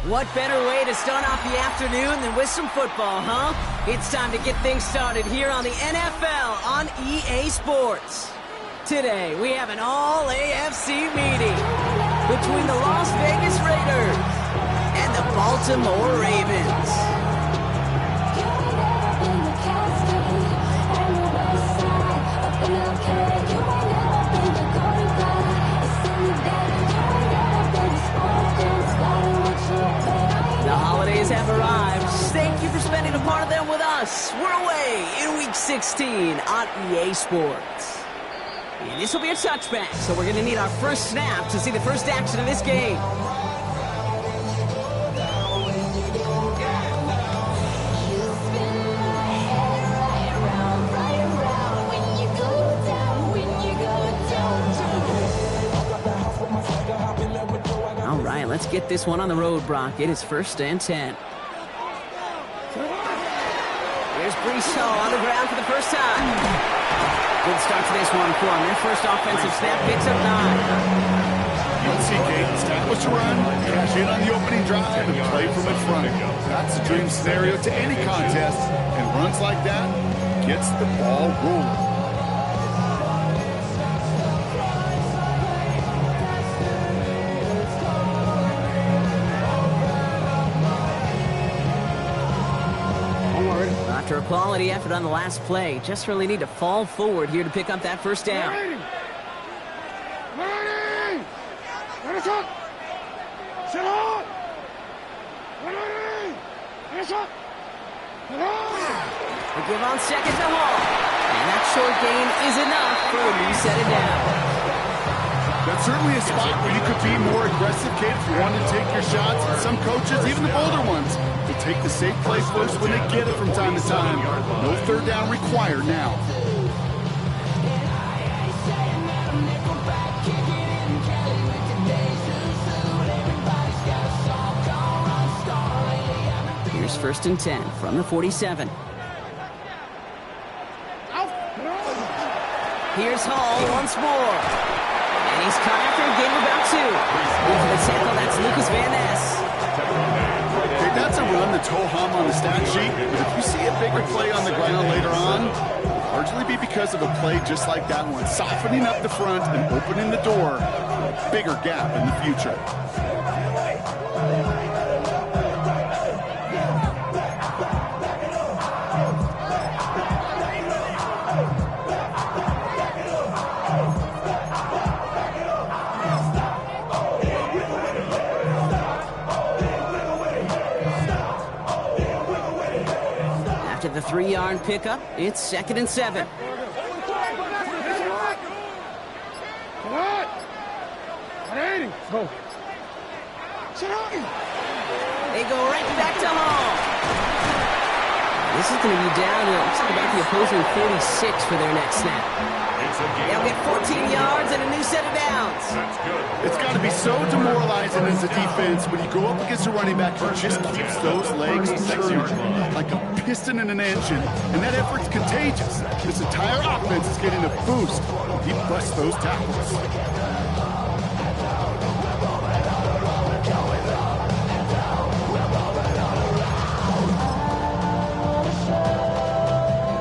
What better way to start off the afternoon than with some football, huh? It's time to get things started here on the NFL on EA Sports. Today, we have an all-AFC meeting between the Las Vegas Raiders and the Baltimore Ravens. The holidays have arrived. Thank you for spending a part of them with us. We're away in Week 16 on EA Sports. And this will be a touchback, so we're going to need our first snap to see the first action of this game. All right, let's get this one on the road, Brock. It is 1st and 10. Here's Brees Hall on the ground for the first time. Good start to this one for him. Their first offensive snap picks up 9. Let's see, Kate. Establish a run, cash in on the opening drive, and play from in front. That's the dream scenario to any contest, and runs like that gets the ball rolling. After a quality effort on the last play, just really need to fall forward here to pick up that first down. The give on second to Hall. And that short gain is enough for a reset it down. That's certainly a spot where you could be more aggressive, Kate, if you want to take your shots. And some coaches, even the bolder ones, will take the safe play first when they get it from time to time. No third down required now. Here's 1st and 10 from the 47. Here's Hall once more. And he's caught after a gain of about 2. Into the tackle, that's Lucas Van Ness. Okay, that's a run that's ho-hum on the stat sheet, but if you see a bigger play on the ground later on, it'll largely be because of a play just like that one, softening up the front and opening the door for a bigger gap in the future. After the 3-yard pickup, it's 2nd and 7. They go right back to Hall. This is going to be down to about the opposing 46 for their next snap. They'll get 14 yards and a new set of downs. It's got to be so demoralizing as a defense when you go up against a running back who just keeps those legs turning like a piston in an engine, and that effort's contagious. This entire offense is getting a boost when he busts those tackles.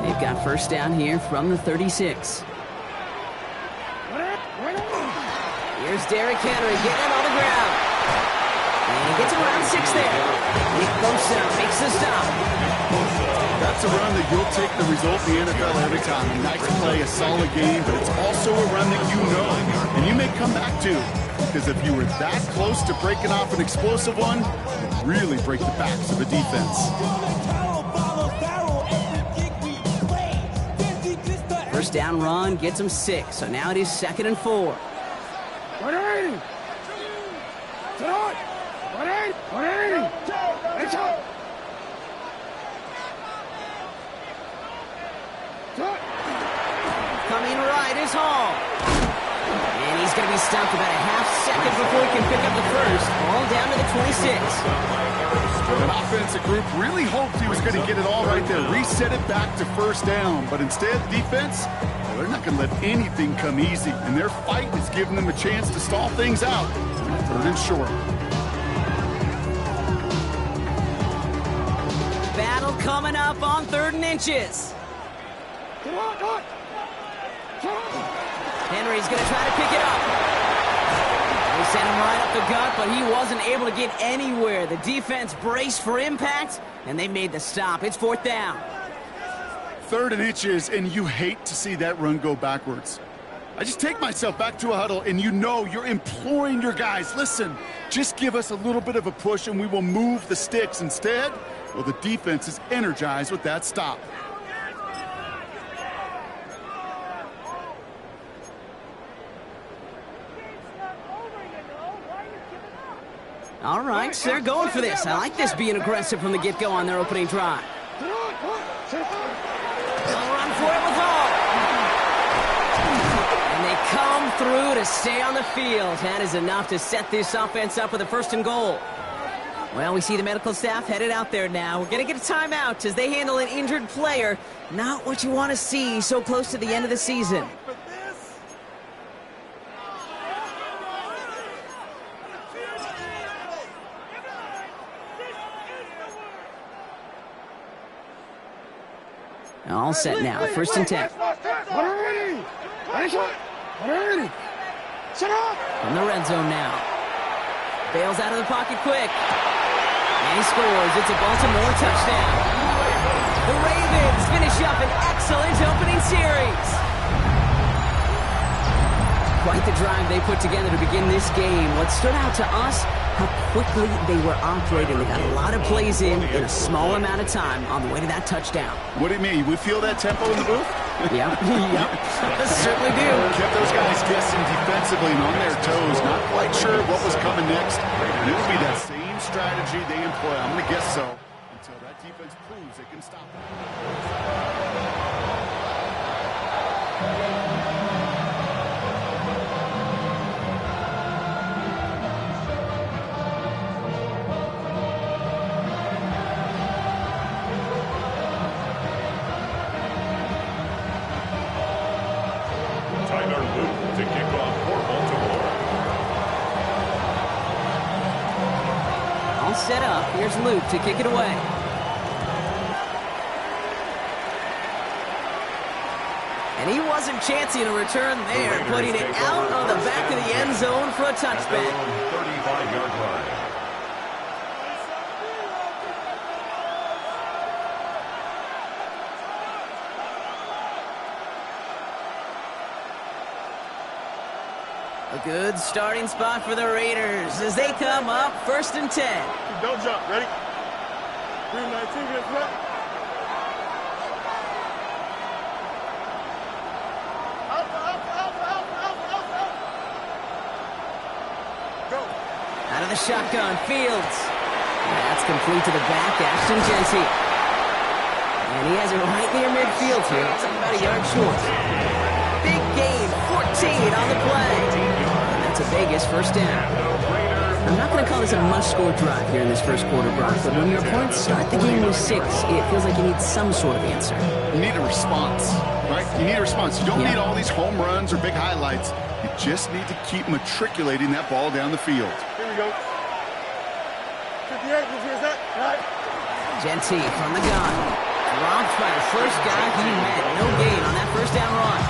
They've got first down here from the 36. Here's Derrick Henry getting him on the ground. And he gets around 6 there. Nick Bosa makes the stop. That's a run that you'll take the result in the NFL every time. A nice play, a solid game, but it's also a run that you know and you may come back to. Because if you were that close to breaking off an explosive one, it really break the backs of a defense. First down run gets him 6, so now it is 2nd and 4. Coming right is Hall. And he's going to be stopped about a half second before he can pick up the first. All down to the 26. That offensive group really hoped he was going to get it all right there, reset it back to first down. But instead, defense, they're not going to let anything come easy. And their fight is giving them a chance to stall things out. 3rd and short. coming up on 3rd and inches. Henry's going to try to pick it up. They sent him right up the gut, but he wasn't able to get anywhere. The defense braced for impact, and they made the stop. It's 4th down. 3rd and inches, and you hate to see that run go backwards. I just take myself back to a huddle, and you know you're imploring your guys, listen, just give us a little bit of a push, and we will move the sticks. Instead, well, the defense is energized with that stop. All right, so they're going for this. I like this being aggressive from the get-go on their opening drive. They'll run for it with all. And they come through to stay on the field. That is enough to set this offense up with a 1st and goal. Well, we see the medical staff headed out there now. We're going to get a timeout as they handle an injured player. Not what you want to see so close to the end of the season. All set now, 1st and 10. From the red zone now. Bails out of the pocket quick. And he scores. It's a Baltimore touchdown. The Ravens finish up an excellent opening series. Quite the drive they put together to begin this game. What stood out to us, how quickly they were operating. They got a lot of plays in a small amount of time on the way to that touchdown. What do you mean? We feel that tempo in the booth? Yep, yep, certainly do. Kept those guys guessing defensively and on their toes, not quite sure what was coming next. And it'll be that same strategy they employ. I'm going to guess so until that defense proves it can stop them. To kick off for Baltimore. All set up. Here's Luke to kick it away. And he wasn't chancing a return there, putting it out on the back of the end zone for a touchback. 35-yard line. A good starting spot for the Raiders as they come up 1st and 10. Don't jump. Ready? Green 19, get front. Go. Out of the shotgun, Fields. That's complete to the back, Ashton Genty. And he has it right near midfield here. It's about a yard short. Big gain, 14 on the play. And that's a Vegas 1st down. I'm not going to call this a must-score drive here in this first quarter, Brock, but when your opponents start the game with 6, it feels like you need some sort of answer. You need a response, right? You need a response. You don't need all these home runs or big highlights. You just need to keep matriculating that ball down the field. Here we go. 58, here's that. Right. Genty from the gun. Dropped by the first guy he met. No gain on that 1st down run.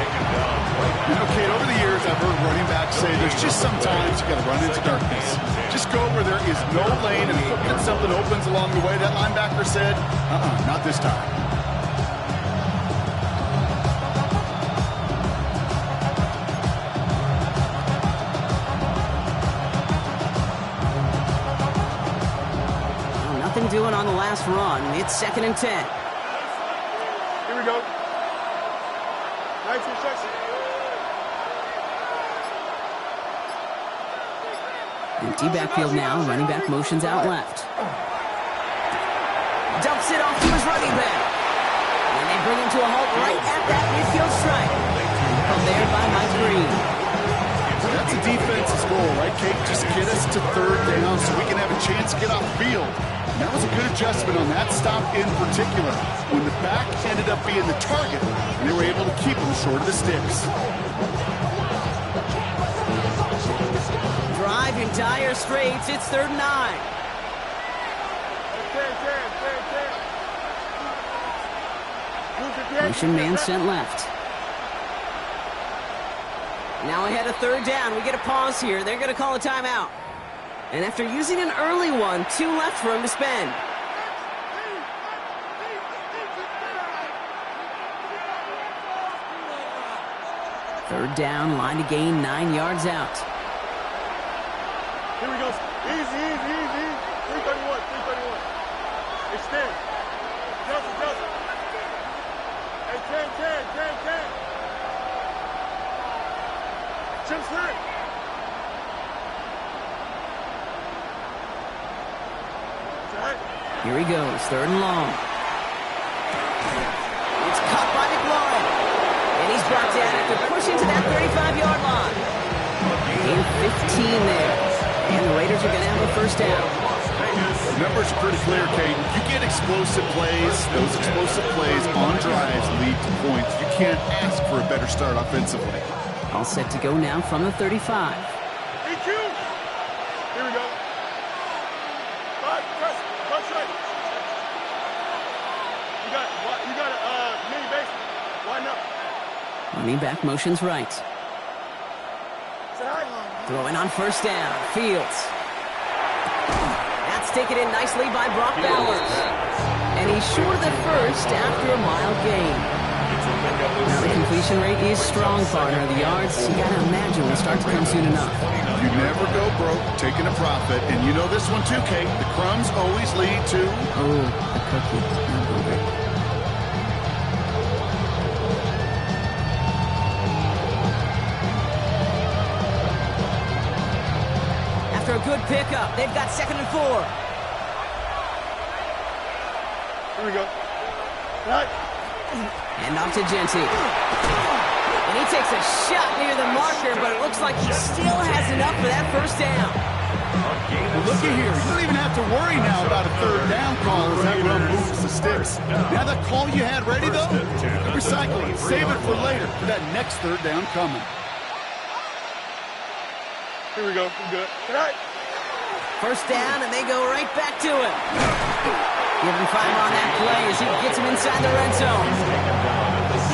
You know, Kate, over the years, I've heard running backs say there's just sometimes you got to run into darkness. Just go where there is no lane and hope that something opens along the way. That linebacker said, not this time. Well, nothing doing on the last run. It's 2nd and 10. Here we go. Nice instruction. Empty backfield now. Running back motions out left. Dumps it off to his running back. And they bring him to a halt right at that midfield stripe. From there by Mike Green. That's a defense's goal, right, Kate? Just get us to 3rd down so we can have a chance to get off the field. And that was a good adjustment on that stop in particular. When the back ended up being the target, and they were able to keep him short of the sticks. Drive in dire straits. It's 3rd and 9. Motion man sent left. Now ahead of third down. We get a pause here. They're going to call a timeout. And after using an early one, 2 left for him to spend. Third down, line to gain 9 yards out. Here we go. Easy. 331. Extend. Just. Hey, 10. Chip slick. Here he goes, third and long. It's caught by McLaurin. And he's brought down after pushing to that 35-yard line. Gain 15 there. And the Raiders are going to have a first down. The numbers are pretty clear, Kate. You get explosive plays. Those explosive plays on drives lead to points. You can't ask for a better start offensively. All set to go now from the 35. EQ. Here we go. Press right. You got a mini base. Line up. Running back motions right. Throwing on first down. Fields. That's taken in nicely by Brock Bowers. And he's short of the first after a mild gain. Now the completion rate is strong, partner. The yards, you got to imagine, will start to come soon enough. You never go broke taking a profit. And you know this one too, Kate. The crumbs always lead to... Oh, the cookie. I'm hungry. After a good pickup, they've got 2nd and 4. Here we go. Right. And off to Genty. And he takes a shot near the marker, but it looks like he still has enough for that first down. Well, look at here. You don't even have to worry now about a third down call as that run moves the sticks. Now that call you had ready, though, recycle it. Save it for later for that next third down coming. Here we go. We're good. Right. First down, and they go right back to it. Give him 5 on that play as he gets him inside the red zone.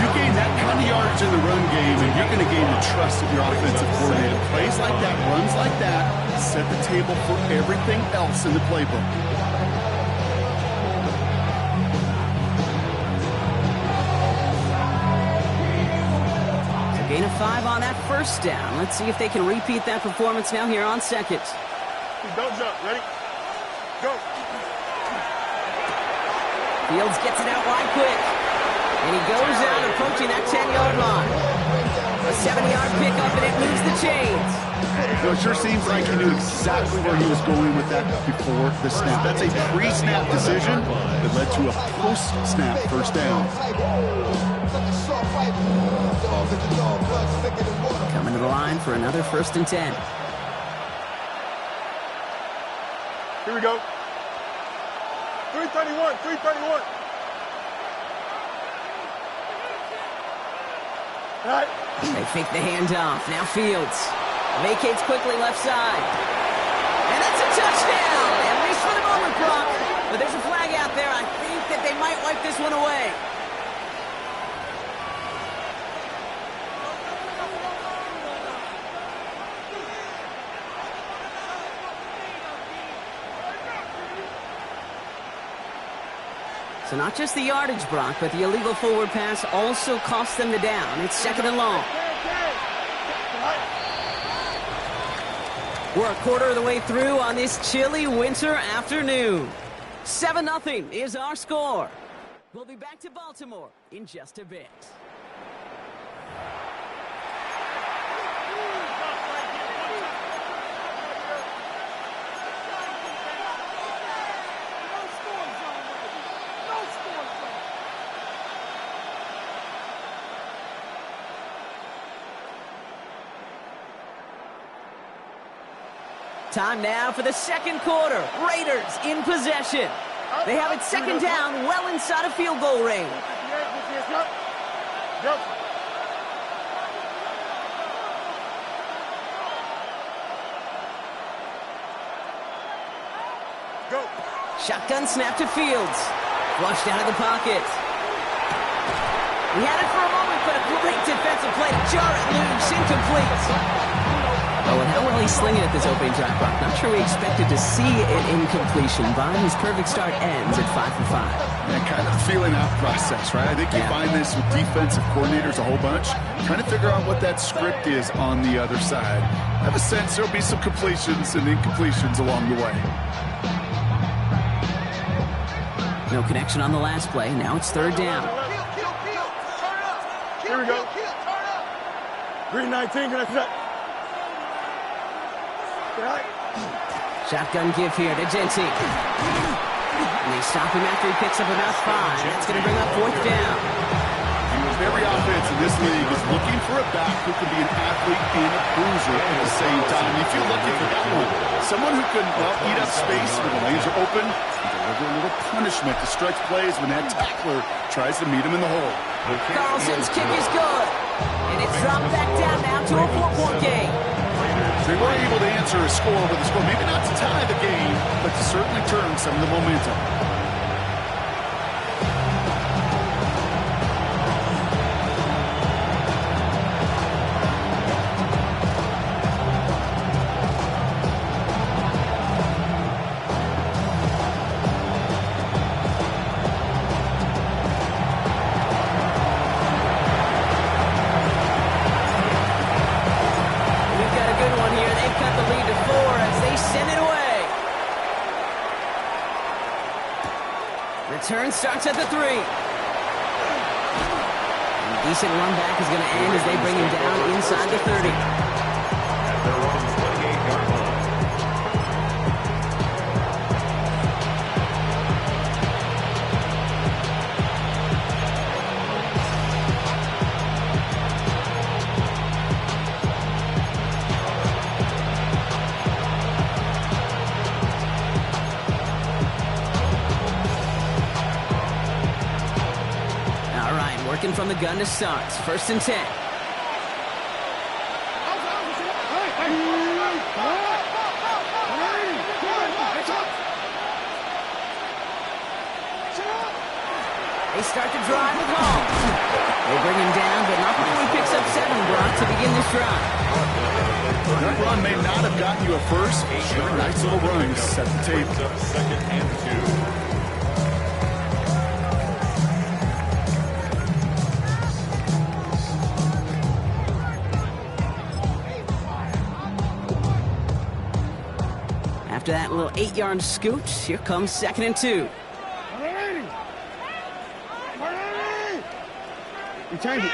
You gain that kind of yardage in the run game, and you're going to gain the trust of your offensive coordinator. Plays like that, runs like that, set the table for everything else in the playbook. So gain of 5 on that first down. Let's see if they can repeat that performance now here on second. Don't jump. Ready? Go. Fields gets it out wide quick. And he goes out approaching that 10-yard line. A 7-yard pickup, and it moves the chains. So it sure seems like he knew exactly where he was going with that before the snap. That's a pre-snap decision that led to a post-snap first down. Coming to the line for another 1st and 10. Here we go. 331. Right. They fake the handoff. Now Fields vacates quickly left side. And that's a touchdown. At least for the moment, Brock. But there's a flag out there. I think that they might wipe this one away. So not just the yardage, Brock, but the illegal forward pass also cost them the down. It's 2nd and long. We're a quarter of the way through on this chilly winter afternoon. 7-0 is our score. We'll be back to Baltimore in just a bit. Time now for the second quarter. Raiders in possession. They have it 2nd down, well inside of field goal range. Go. Shotgun snap to Fields. Flushed out of the pocket. He had it for a moment, but a great defensive play to jar it loose, incomplete. Oh, and how well he's slinging it this opening drive, Brock. Not sure we expected to see an incompletion, but his perfect start ends at 5 for 5. And kind of feeling out process, right? I think you find this with defensive coordinators a whole bunch, trying to figure out what that script is on the other side. I have a sense there'll be some completions and incompletions along the way. No connection on the last play. Now it's third down. Here we go. Green 19, can I set? Shotgun give here to Genty. And they stop him after he picks up about 5. That's going to bring up fourth down. Every offense in this league is looking for a back who can be an athlete and a bruiser at the same time. If you're looking for that one, someone who can eat up space when the lanes are open and deliver a little punishment to stretch plays when that tackler tries to meet him in the hole. Carlson's kick is good. And it's dropped back down now to a 4-point game. They were able to answer a score with a score, maybe not to tie the game, but to certainly turn some of the momentum. Return starts at the 3. And decent run back is going to end as they bring him down inside the 30. At their own 28-yard line. Working from the gun to start. First and 10. They start to drive with home. They bring him down, but not before he picks up 7, Brock, to begin this drive. That run may not have gotten you a first. Sure, nice little run to set the table. Second and 2. After that little 8-yard scoot, here comes second and 2. Change it.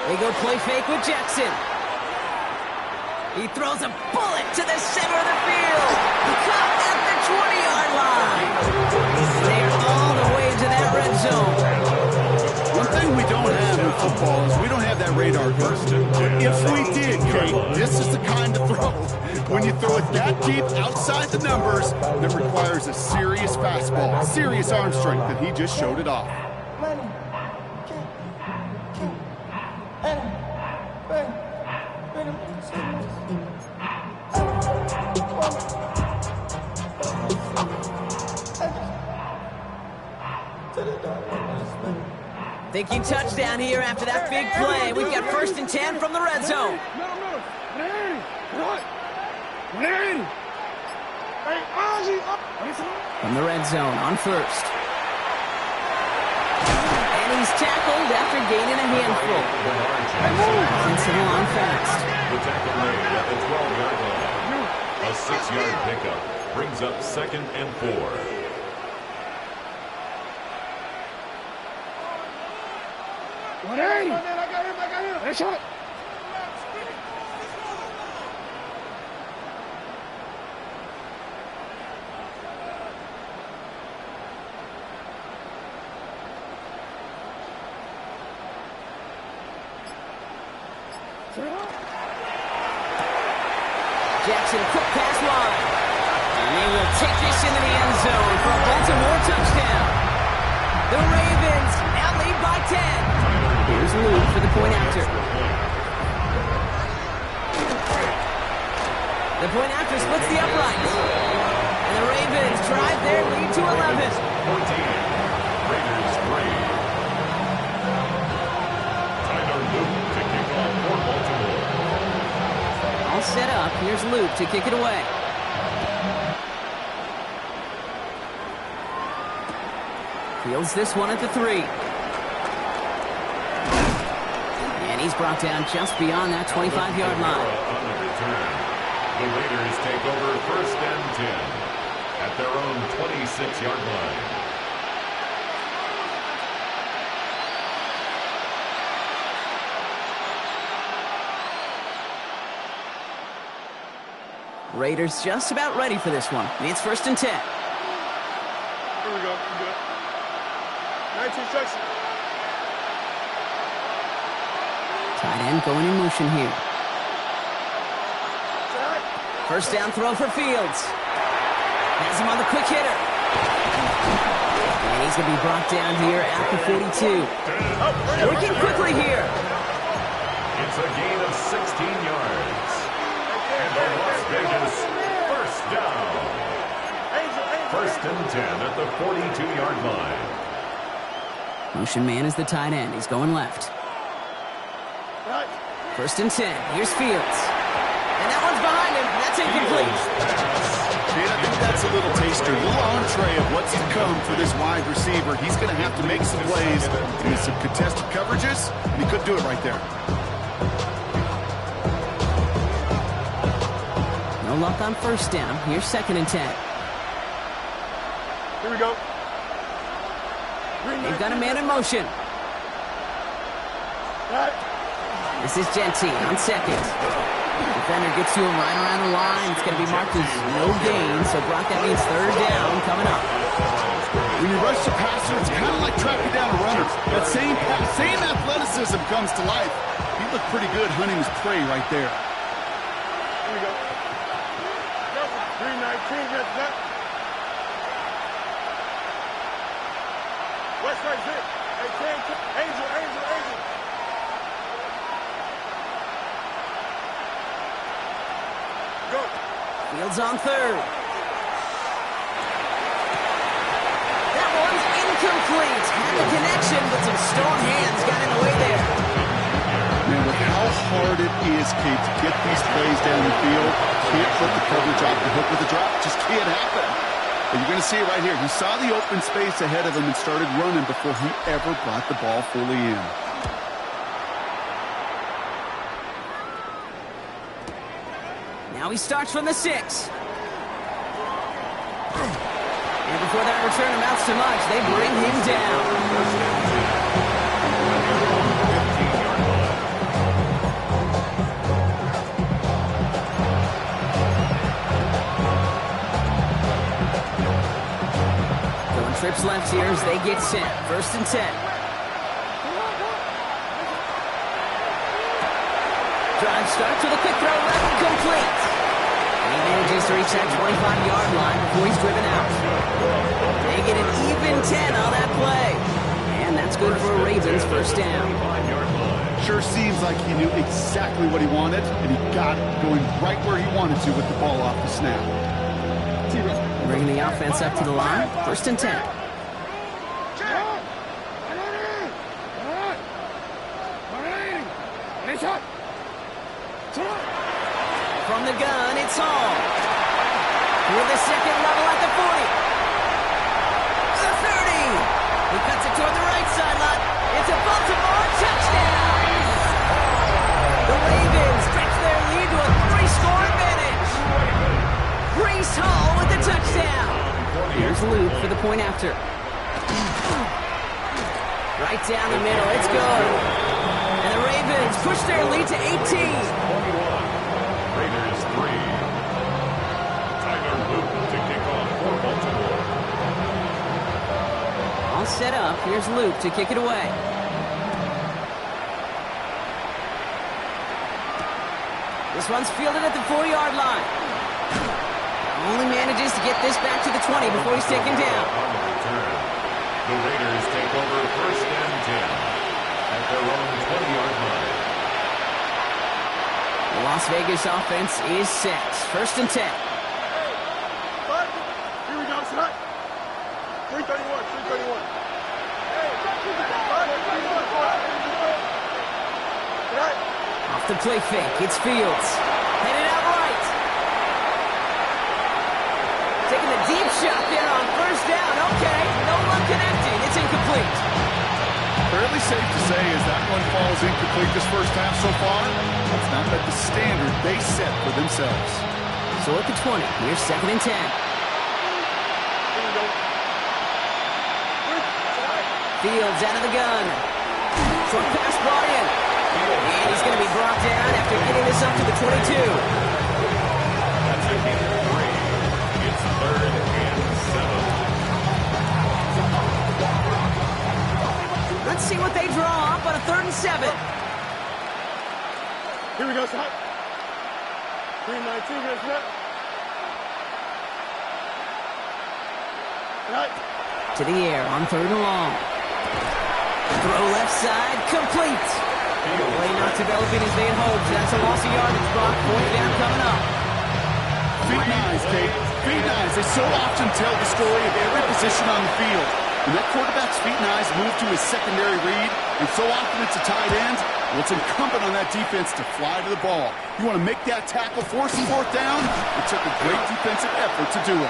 They go play fake with Jackson. He throws a bullet to the center of the field. Caught at the 20-yard line. They're all the way to that red zone. One thing we don't have in football is we don't have that radar gun. But if we did, Kate, this is the kind of throw. When you throw it that deep outside the numbers, that requires a serious fastball, serious arm strength, and he just showed it off. Thinking touchdown here after that big play. We've got first and 10 from the red zone. From the red zone on first. And he's tackled after gaining a handful. Offensive line fast. The tackle made at the 12-yard line. A 6-yard pickup brings up second and 4. I got him. Nice shot. Jackson, quick pass wide. And they will take this into the end zone for a Baltimore touchdown. The Ravens now lead by 10. Here's Luke for the point after. The point after splits the uprights. And the Ravens drive their lead to 11. 14. Raiders 3. Tyler Luke to kick off for Baltimore. All set up. Here's Luke to kick it away. Fields this one at the 3. And he's brought down just beyond that 25-yard line. On the return, the Raiders take over 1st and 10 at their own 26-yard line. Raiders just about ready for this one. It's 1st and 10. Here we go. We good. 19 instruction. Tight end going in motion here. 1st down throw for Fields. Has him on the quick hitter. And he's going to be brought down here at the 42. Working quickly here. It's a gain of 16 yards. And the Las Vegas 1st down. 1st and 10 at the 42-yard line. Motion man is the tight end. He's going left. 1st and 10. Here's Fields. And that one's behind him. That's incomplete. And I think that's a little taster, a little entree of what's to come for this wide receiver. He's going to have to make some plays in some contested coverages, and he could do it right there. No luck on 1st down. Here's 2nd and 10. Here we go. They've got a man in motion. This is Genty on 2nd. Defender gets to him right around the line. It's going to be marked as no gain, so Brock, that means 3rd down coming up. When you rush the passer, it's kind of like tracking down a runner. That same athleticism comes to life. He looked pretty good hunting his prey right there. Here we go. 319, that's that. West right here. Angel. Go. Fields on 3rd. That one's incomplete. Had the connection, but some strong hands got in the way there. Man, with how hard it is, Kate, to get these plays down the field, can't put the coverage off the hook with a drop. Just can't happen. But you're going to see it right here. He saw the open space ahead of him and started running before he ever brought the ball fully in. Now he starts from the 6. And before that return amounts to much, they bring him down. Going trips left here as they get sent. 1st and 10. Drive starts with a quick throw, left complete. And he manages to reach that 25-yard line before he's driven out. They get an even 10 on that play. And that's good for a Ravens 1st down. Sure seems like he knew exactly what he wanted, and he got it going right where he wanted to with the ball off the snap. Bringing the offense up to the line. 1st and 10. From the gun, it's Hall. With the 2nd level at the 40. The 30. He cuts it toward the right sideline. It's a Baltimore touchdown. The Ravens stretch their lead to a 3-score advantage. Breece Hall with the touchdown. Here's Luke for the point after. Right down the middle. It's good. And the Ravens push their lead to 18. Raiders 3. Tyler Luke to kick off for Baltimore. All set up. Here's Luke to kick it away. This one's fielded at the 4-yard line. Only manages to get this back to the 20 before he's taken down. On the return, the Raiders take over 1st and 10 at their own 20-yard line. The Las Vegas offense is set. 1st and 10. the play fake. It's Fields. Headed out right. Taking the deep shot there on first down. Okay, no luck connecting. It's incomplete. Fairly safe to say as that one falls incomplete this first half so far. That's not met the standard they set for themselves. So at the 20, here's 2nd and 10. Fields out of the gun. Short pass brought in. And he's going to be brought down after getting this up to the 22. That's a gain of 3. It's 3rd and 7. Let's see what they draw up on a 3rd and 7. Here we go, Scott. 319, here's that. Right. To the air on 3rd and long. Throw left side, complete. Play not developing as they had hoped. That's a loss of yardage. Brock, 4th down coming up. Feet and eyes, Kate. Feet and eyes. They so often tell the story of every position on the field. When that quarterback's feet and eyes move to his secondary read, and so often it's a tight end, well, it's incumbent on that defense to fly to the ball. You want to make that tackle, force the 4th down? It took a great defensive effort to do it.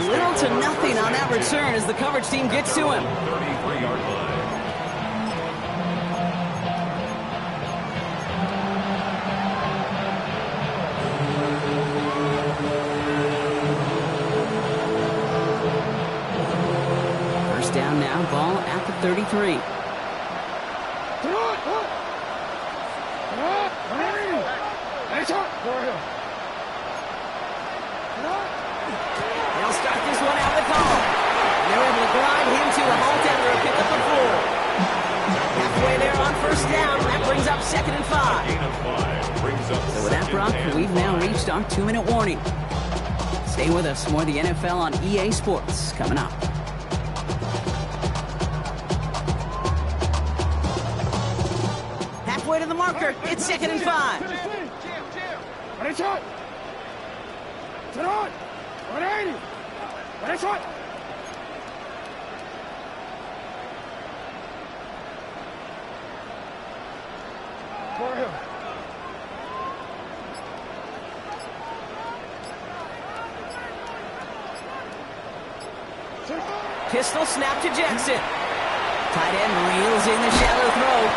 Little to nothing on that return as the coverage team gets to him. 33-yard line. First down now, ball at the 33. They'll start this one out with Hall. They're able to glide him to a halt after a pickup of 4. Halfway there on first down. That brings up 2nd and 5. Gain of 5 brings up So with that, Brock, we've now reached our 2-minute warning. Stay with us. More of the NFL on EA Sports coming up. Halfway to the marker. It's 2nd and 5. Ready, shot. Turn on. 180. Ready, shot. For him. Pistol snap to Jackson. Tight end reels in the shallow throw.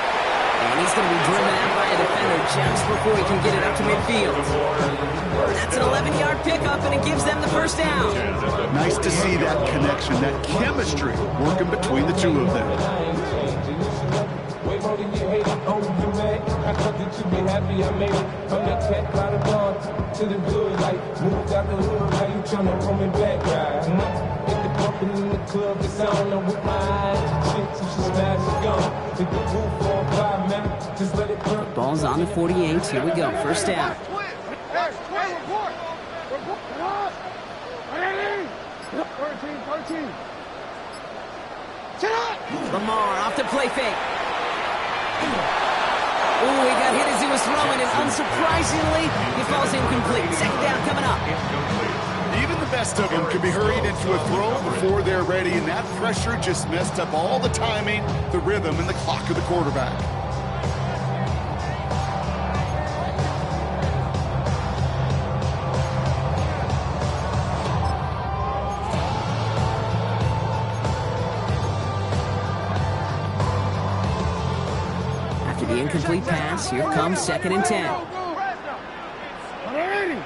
And he's going to be driven out by a defender just before he can get it up to midfield. That's an 11-yard pickup, and it gives them the first down. Nice to see that connection, that chemistry working between the two of them. Way more than you hate it, oh, you mad. I thought that you'd be happy I made it. From that cat cloud of dawn to the good life. Moved out the hood, how you tryna call me back, right? Get the bumping in the club, it's on. I'm with my eyes. Chicks, and she smash it gone. Take the roof on 5 minutes, just let it burn. Ball's on the 48. Here we go. First down. Report. 13. Sit up. Lamar off the play fake. Ooh, he got hit as he was throwing, and unsurprisingly, he falls incomplete. 2nd down coming up. Even the best of them can be hurried into a throw before they're ready, and that pressure just messed up all the timing, the rhythm, and the clock of the quarterback. After the incomplete pass, here comes 2nd and 10. 180.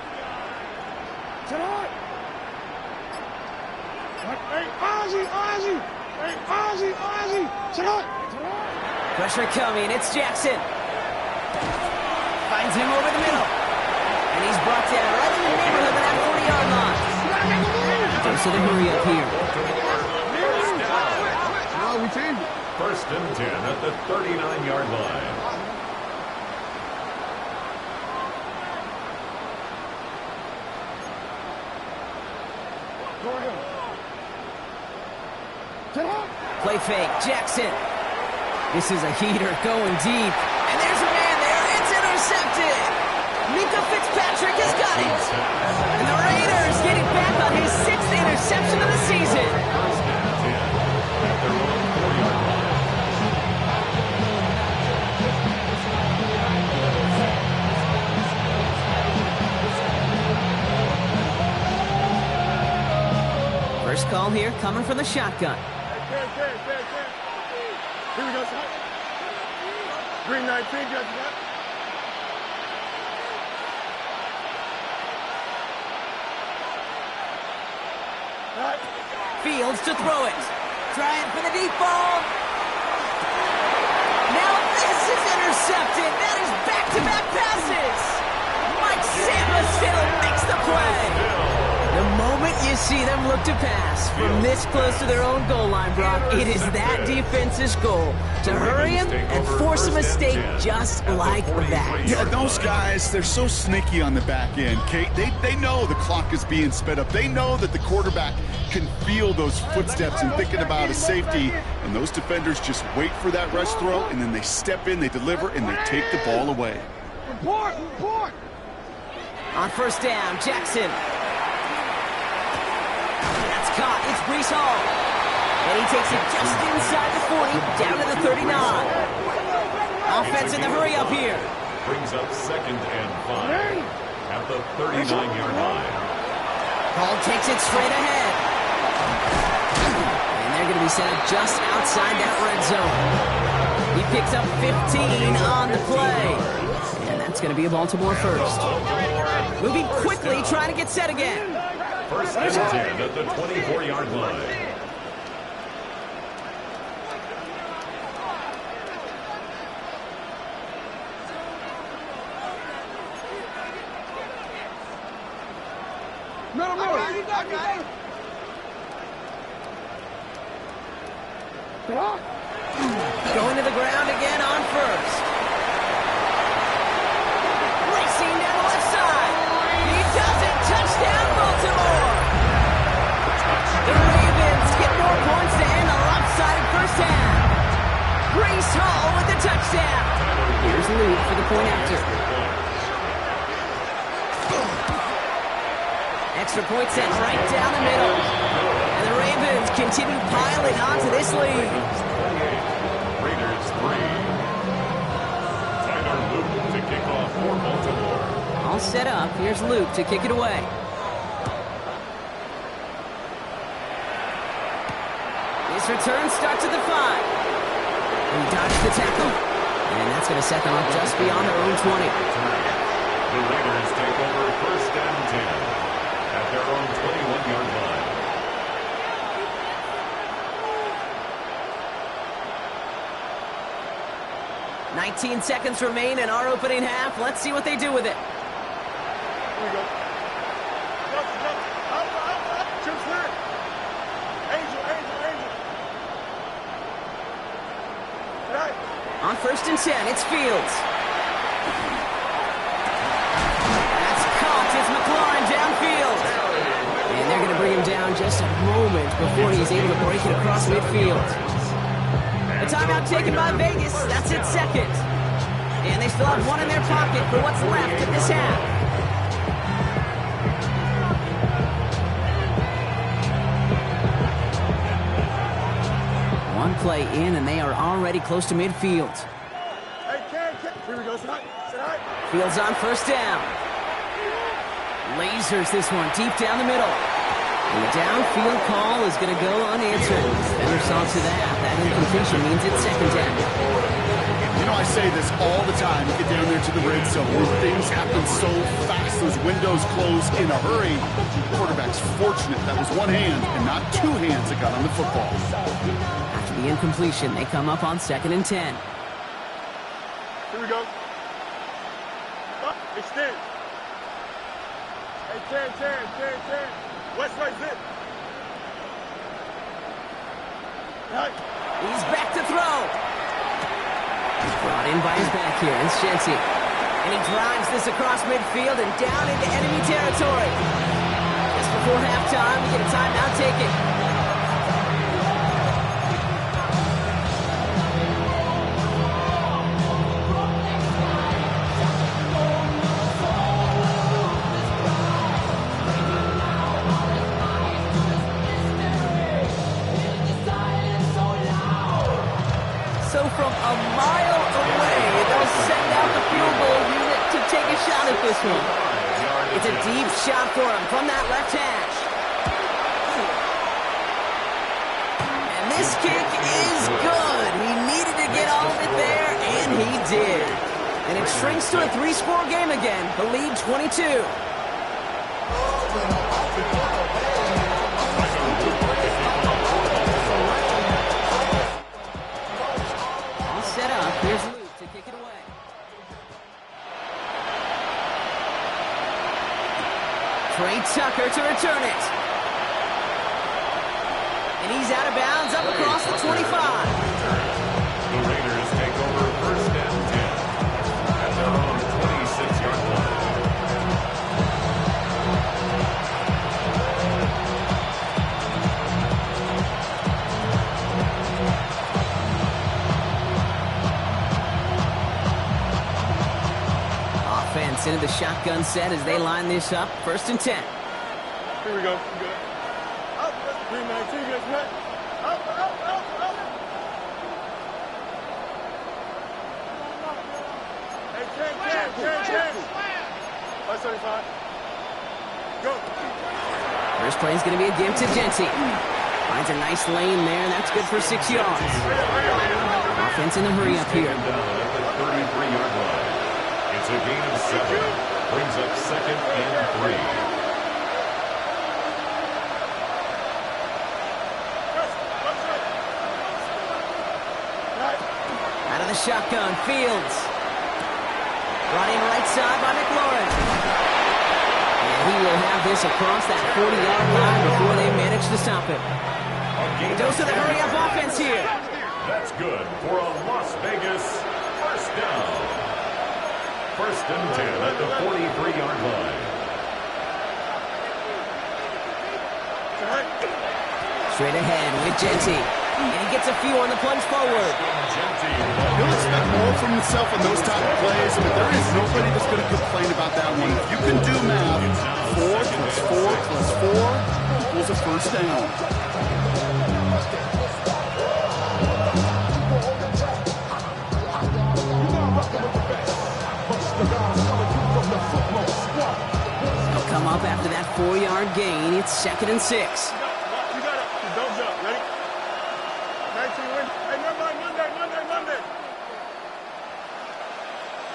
Sit up. Hey, Ozzy. Hey, Ozzy. Sit up. Pressure coming. It's Jackson. Finds him over the middle. And he's brought down right in the neighborhood of that 40-yard line. Goes to the hurry up here. We changed it. 1st and 10 at the 39-yard line. Go ahead. Play fake. Jackson. This is a heater going deep. And there's a man there. It's intercepted. Minka Fitzpatrick has got it. And the Raiders getting back on his 6th interception of the season. 1st and 10 at their own 40-yard line. here, coming from the shotgun. Here we go, son. Green 19, got that. Fields to throw it. Trying for the deep ball. Now this is intercepted. That is back-to-back passes. Mike Samuel makes the play. The moment you see them look to pass from this close to their own goal line, Brock, it is that defense's goal to hurry him and force a mistake just like that. Yeah, those guys, they're so sneaky on the back end, Kate. They know the clock is being sped up. They know that the quarterback can feel those footsteps and thinking about a safety. And those defenders just wait for that rush throw, and then they step in, they deliver, and they take the ball away. Report! On first down, Jackson. That's caught. It's Brees Hall. And he takes it just inside the 40, down to the 39. Offense in the hurry up here. Brings up 2nd and 5 at the 39-yard line. Hall takes it straight ahead. And they're going to be set up just outside that red zone. He picks up 15 on the play. And that's going to be a Baltimore first. Moving quickly, trying to get set again. First and 10 at the 24-yard line. No. Going to the ground again on first. Racing down the left side. He does it. Touchdown, Baltimore. The Ravens get more points to end the lopsided first half. Brees Hall with the touchdown. Here's Luke for the point after. Extra point set right down the middle. And the Ravens continue piling onto this lead. Raiders 3. Tyler Luke to kick off for Baltimore. All set up. Here's Luke to kick it away. His return starts at the 5. He dodges the tackle. And that's going to set them up just beyond their own 20. The Raiders take over 1st and 10. At their own 21-yard line. $19 seconds remain in our opening half. Let's see what they do with it. Here we go. Up. Chips there. Angel. Right. On 1st and 10, it's Fields. That's caught. It's McLaurin downfield. And they're going to bring him down just a moment before he's able to break it across midfield. A timeout taken by Vegas. That's its 2nd. And they still have one in their pocket for what's left of this half. One play in, and they are already close to midfield. Hey, Ken. Here we go. Sit high. Fields on 1st down. Lasers this one deep down the middle. And the downfield call is going to go unanswered. Defender saw to that. That incompletion means it's 2nd down. You know, I say this all the time. You get down there to the red zone where things happen so fast. Those windows close in a hurry. The quarterback's fortunate that was one hand and not two hands that got on the football. After the incompletion, they come up on 2nd and 10. Here we go. Up. Extend. Hey, 10. West right zip. Right. He's back to throw. He's brought in by his back here. It's Shensi. And he drives this across midfield and down into enemy territory. Just before halftime, we get a timeout taken. From a mile away, they'll send out the field goal unit to take a shot at this one. It's a deep shot for him from that left hash. this kick is good. He needed to get all of it there, and he did. And it shrinks to a 3-score game again. The lead 22. All set up. Here's Luke to kick it away. Trey Tucker to return it. And he's out of bounds up across the 25. The Raiders take over first and 10 at their own 26-yard line. Offense into the shotgun set as they line this up. First and 10. Here we go. Good. Up. 3-19. Good. Up. Hey, 10. 575. Go. First play is going to be a give to Genty. Finds a nice lane there, and that's good for 6 yards. Offense in a hurry up here. Down at the 33-yard line. It's a gain of 7. Brings up second and 3. Out of the shotgun, Fields. Brought in right side by McLaurin. And he will have this across that 40-yard line before they manage to stop it. He goes to the hurry-up offense here. That's good for a Las Vegas first down. First and 10 at the 43-yard line. Straight ahead with Genty. And he gets a few on the plunge forward. He'll expect more from himself on those type of plays, but there is nobody that's going to complain about that one. If you can do math, 4 plus 4 plus 4 equals a first down. He'll come up after that 4-yard gain. It's second and 6. You got it. Don't jump. Ready? 19 win. Hey, Monday.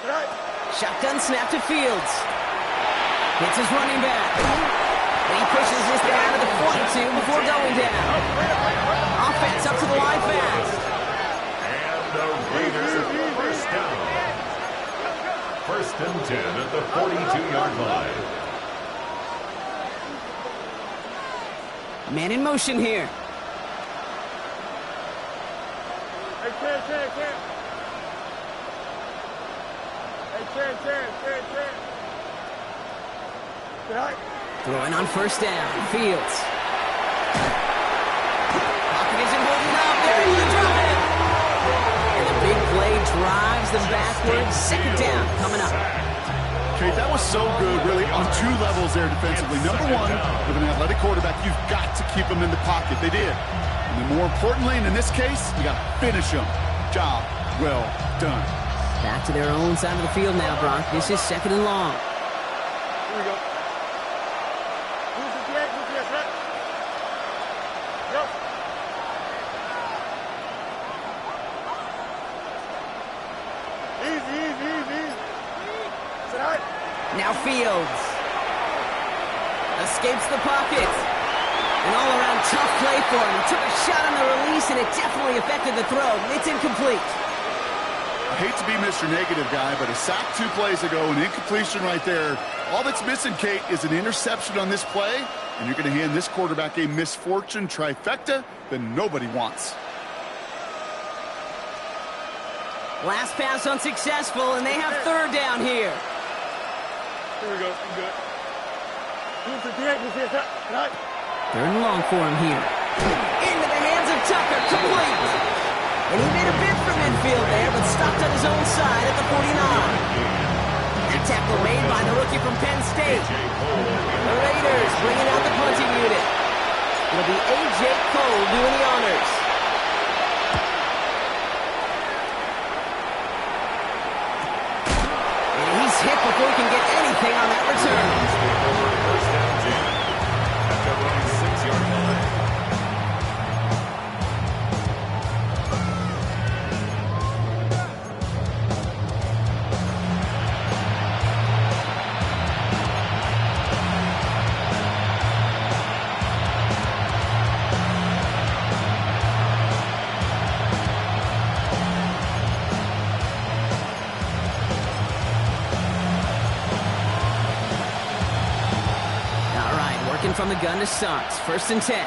Right. Shotgun snap to Fields. Hits his running back. He pushes this down to the 42 before going down. Offense up to the line fast. And the Raiders first down. First and 10 at the 42-yard line. Man in motion here. Hey, 10. Hey, 10. Right. Throwing on first down. Fields. Pocket isn't holding up. They're able to drop it. And the big play drives them backwards. Second down coming up. Okay, that was so good, really, on 2 levels there defensively. Number one, with an athletic quarterback, you've got to keep him in the pocket. They did. And then more importantly, and in this case, you got to finish him. Job well done. Back to their own side of the field now, Brock. This is second and long. Here we go. Who's the right? Go. Easy. Sit high. Now Fields. Escapes the pocket. An all-around tough play for him. He took a shot on the release, and it definitely affected the throw. It's incomplete. I hate to be Mr. Negative guy, but a sack 2 plays ago, an incompletion right there. All that's missing, Kate, is an interception on this play, and you're going to hand this quarterback a misfortune trifecta that nobody wants. Last pass unsuccessful, and they have third down here. Here we go. Good. Who's the right? Right. Third and long for him here. Into the hands of Tucker, complete. And he made a bid for midfield there, but stopped on his own side at the 49. That tackle made by the rookie from Penn State. The Raiders bringing out the punting unit. It'll be A.J. Cole doing the honors. And he's hit before he can get anything on that return. First down, Jim. At the 6-yard line. from the gun to start. 1st and 10.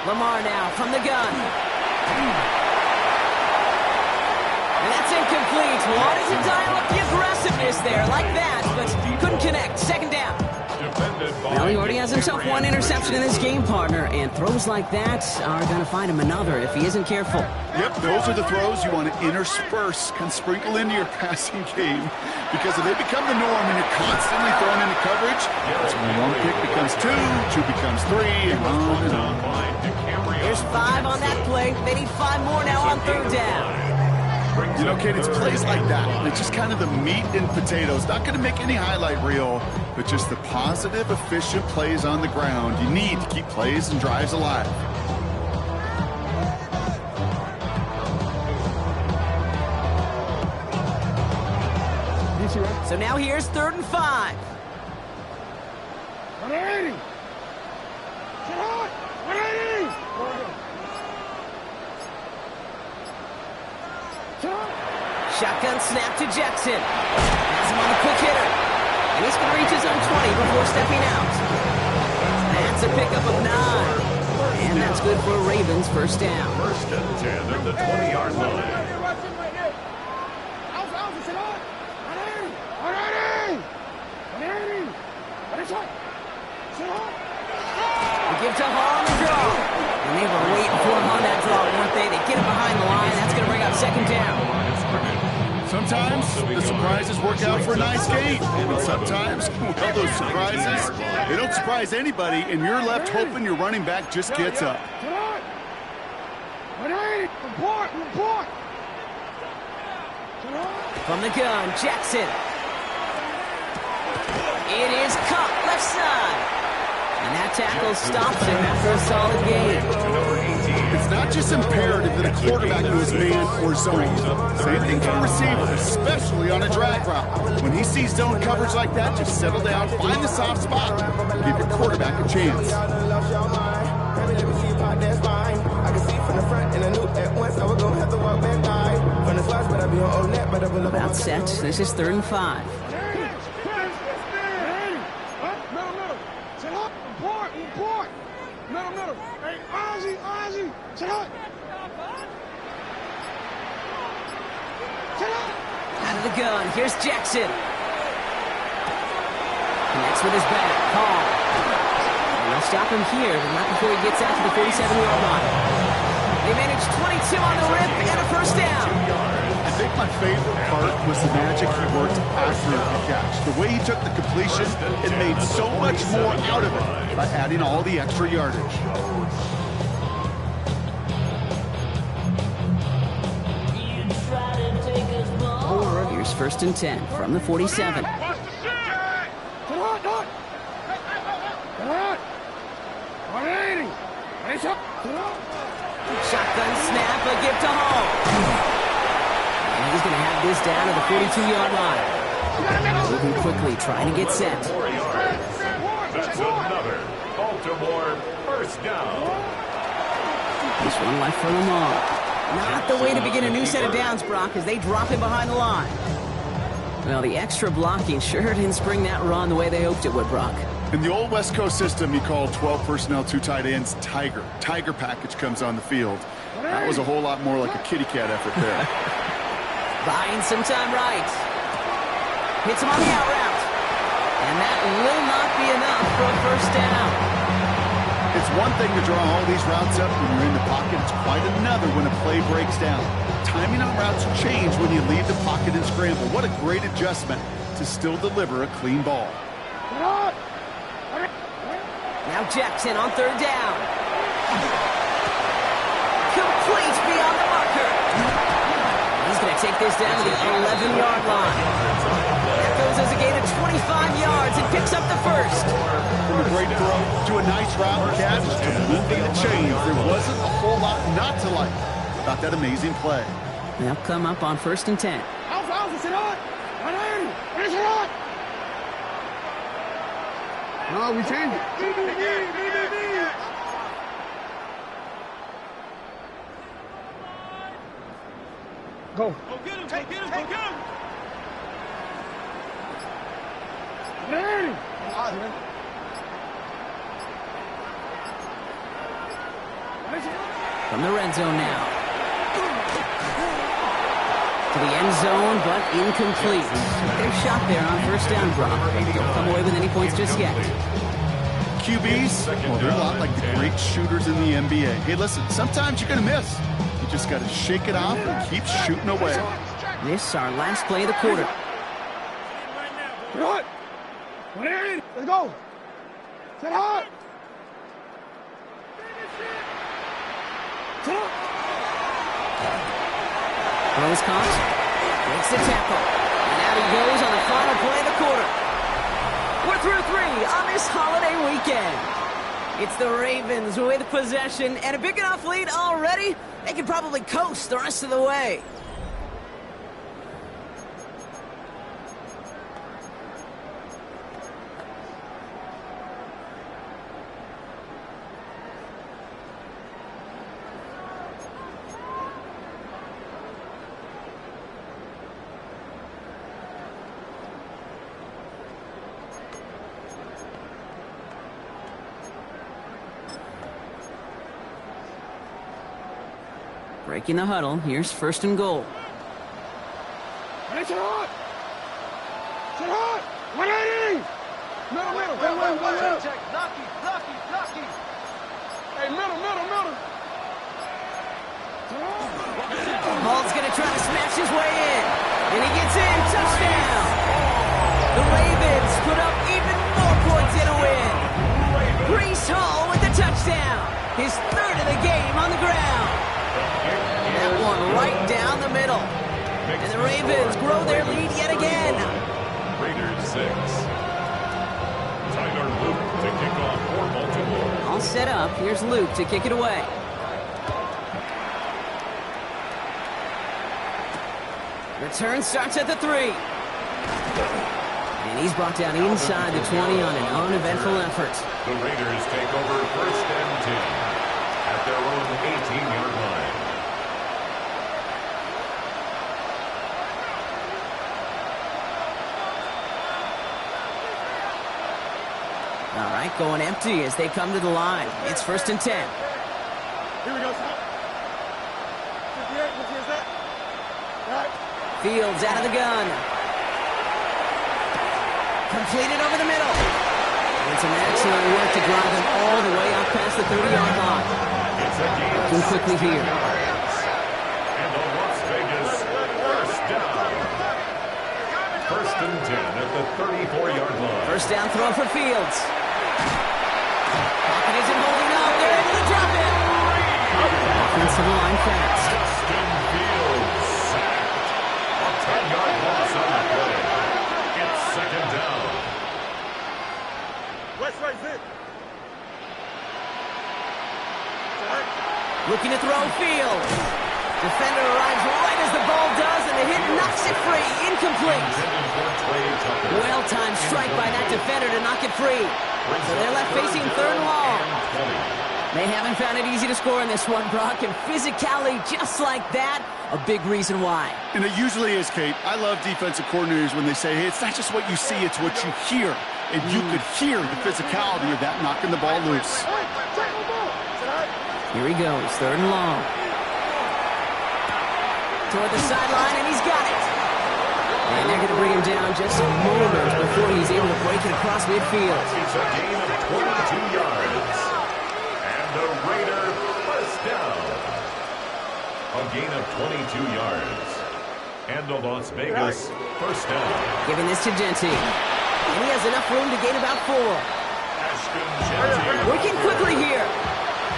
Lamar now from the gun. And that's incomplete. Wanted to dial up the aggressiveness there like that, but couldn't connect. 2nd down. Well, he already has himself 1 interception in his game, partner, and throws like that are going to find him another if he isn't careful. Yep, those are the throws you want to intersperse, kind of sprinkle into your passing game, because if they become the norm and you're constantly thrown into coverage, that's when 1 pick becomes 2, 2 becomes 3, and on and on. There's 5 on that play. They need 5 more now on 3rd down. You know, Kate, it's plays like that. It's just kind of the meat and potatoes. Not going to make any highlight reel, but just the positive, efficient plays on the ground. You need to keep plays and drives alive. So now here's 3rd and 5. Shotgun snap to Jackson. Has him on the quick hitter. And he's going to reach his own 20 before stepping out. That's a pickup of 9. And that's good for Ravens' 1st down. 1st and 10 at the 20-yard line. They give to Hall on the draw. And they were waiting for him on that draw, weren't they? They get him behind the line. That's going to bring up 2nd down. Sometimes the surprises work out for a nice game. And sometimes, well, those surprises, they don't surprise anybody, and you're left hoping your running back just gets up. From the gun, Jackson. It is caught left side. And that tackle stops him after a solid game. It's not just imperative that a quarterback knows man or zone. Same thing for a receiver, especially on a drag route. When he sees zone coverage like that, just settle down, find the soft spot, give your quarterback a chance. About set. This is 3rd and 5. Out of the gun, here's Jackson. Connects with his back, Hall. And they'll stop him here, but not before he gets out to the 47-yard line. They managed 22 on the rip and a 1st down. I think my favorite part was the magic he worked after the catch. The way he took the completion, it made so much more out of it by adding all the extra yardage. Here's 1st and 10 from the 47. Shotgun snap, a give to Hall. And he's going to have this down to the 42-yard line. Moving quickly, trying to get set. That's another Baltimore 1st down. This one left for Lamar. Not the way to begin a new set of downs, Brock, as they drop him behind the line. Well, the extra blocking sure didn't spring that run the way they hoped it would, Brock. In the old West Coast system, you call 12 personnel, 2 tight ends, Tiger. Tiger package comes on the field. That was a whole lot more like a kitty cat effort there. Buying some time right. Hits him on the out route. And that will not be enough for a 1st down. It's one thing to draw all these routes up when you're in the pocket. It's quite another when a play breaks down. Timing on routes change when you leave the pocket and scramble. What a great adjustment to still deliver a clean ball. Now Jackson on 3rd down. Complete beyond the marker. He's going to take this down to the 11-yard line. That goes as a gain of 25 yards and picks up the 1st. From a great throw to a nice route catch to moving the chains, there wasn't a whole lot not to like about that amazing play. They'll come up on 1st and 10. No, we changed it. Go. Go get him, go get him, go get him. Man. From the red zone now. To the end zone, but incomplete. Good shot there on first down, Brock. Don't come away with any points just yet. QBs, well, they're a lot like the great shooters in the NBA. Hey, listen, sometimes you're going to miss. You just got to shake it off and keep shooting away. This our last play of the quarter. Get hot. Let's go. Set hot. Throws caught. Makes the tackle. And out he goes on the final play of the quarter. We're through 3 on this holiday weekend. It's the Ravens with possession and a big enough lead already. They can probably coast the rest of the way. Breaking the huddle. Here's first and goal. Hey, sit hot. Sit hot. 180. Middle. One. Check. Knocky. Hey, middle. Hall's going to try to smash his way in. And he gets in. Touchdown. The Ravens put up even more points in a win. Breece Hall with the touchdown. His third of the game on the ground. That one right down the middle. And the Ravens grow their lead yet again. Raiders 6. Tyler Luke to kick off for Baltimore. All set up. Here's Luke to kick it away. Return starts at the 3. And he's brought down inside the 20 on an uneventful effort. The Raiders take over first and 10 at their own 18-yard line. All right, going empty as they come to the line. It's first and 10. Here we go, son. 58, what is that? Right. Fields out of the gun. Completed over the middle. And some excellent work to drive them all the way up past the 30-yard line. It's a game of Working quickly here. And the Las Vegas first down. First and 10 at the 34-yard line. First down throw for Fields. Pocket isn't holding up. They're able to drop it. Offensive line fast. Justin Fields sacked. A 10-yard loss on the play. It's second down. West right zip. Looking to throw Fields. Defender arrives right as the ball does, and the hit knocks it free. Incomplete. Well-timed strike by that defender to knock it free. So they're left facing third and long. They haven't found it easy to score in this one, Brock, and physicality just like that, a big reason why. And it usually is, Kate. I love defensive coordinators when they say, hey, it's not just what you see, it's what you hear. And you could hear the physicality of that knocking the ball loose. Here he goes, third and long. Toward the sideline, and he's got it. And they're going to bring him down just a moment before he's able to break it across midfield. It's a gain of 22 yards. And the Raider first down. A gain of 22 yards. And the Las Vegas first down. Giving this to Genty. And he has enough room to gain about 4. Ashton Genty. Working quickly here.